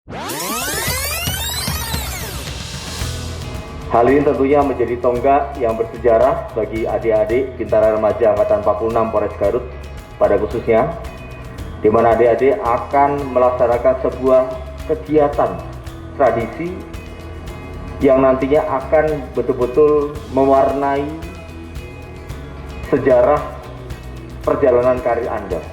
Hal ini tentunya menjadi tonggak yang bersejarah bagi adik-adik Bintara Remaja Angkatan 46 Polres Garut pada khususnya, di mana adik-adik akan melaksanakan sebuah kegiatan tradisi yang nantinya akan betul-betul mewarnai sejarah perjalanan karir Anda.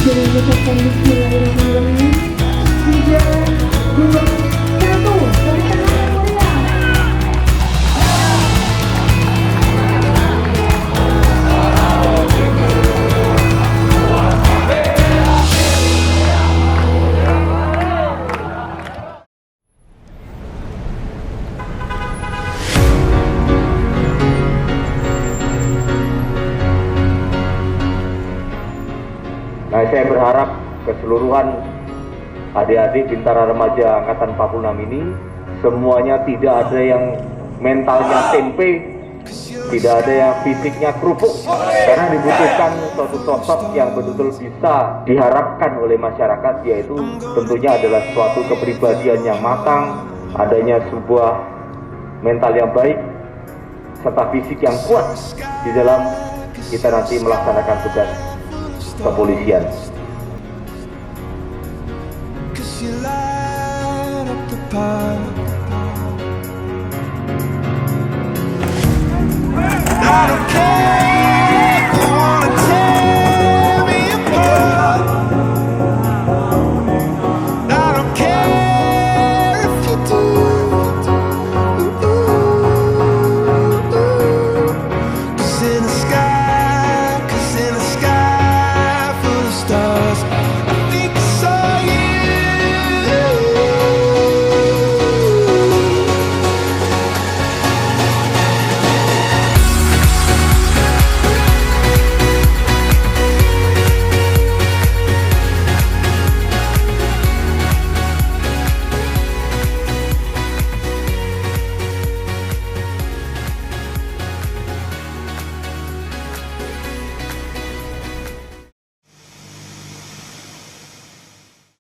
Dengan mengucapkan bismillahirrahmanirrahim, 3, 2, 1, beri tangan yang mulia. Nah, saya berharap keseluruhan adik-adik Bintara Remaja Angkatan 46 ini semuanya tidak ada yang mentalnya tempe, tidak ada yang fisiknya kerupuk, karena dibutuhkan suatu sosok yang betul-betul bisa diharapkan oleh masyarakat, yaitu tentunya adalah suatu kepribadian yang matang, adanya sebuah mental yang baik, serta fisik yang kuat di dalam kita nanti melaksanakan tugas kepolisian.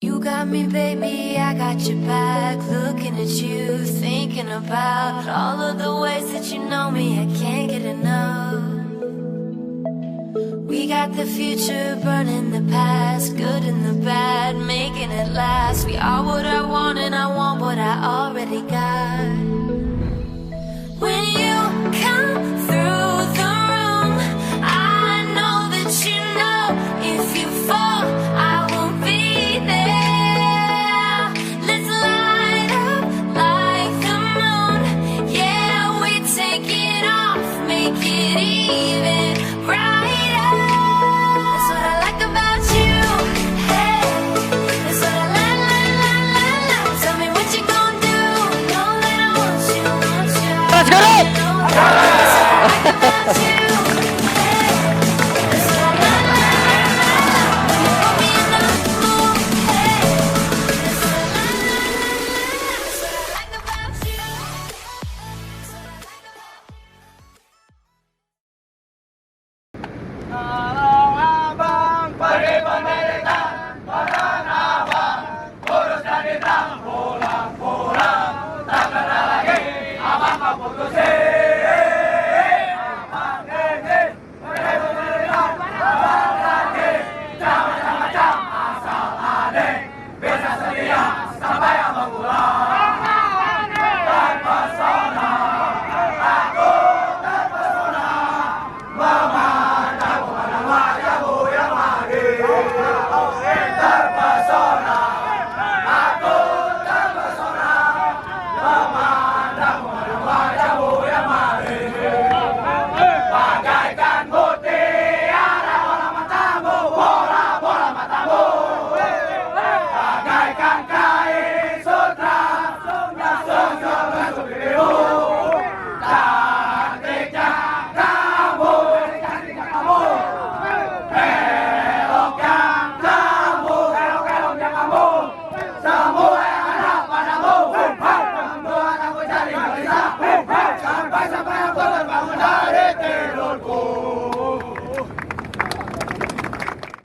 You got me, baby, I got your back. Looking at you, thinking about all of the ways that you know me. I can't get enough. We got the future burning the past, good and the bad, making it last. We are what I want and I want what I already got. When you come through the room, I know that you know if you fall, I will be there. Let's light up like the moon. Yeah, we take it off, make it even brighter. That's what I like about you. Hey, that's what I like. Tell me what you gonna do. Know that I want you, want you. Let's go! That's what I like about you.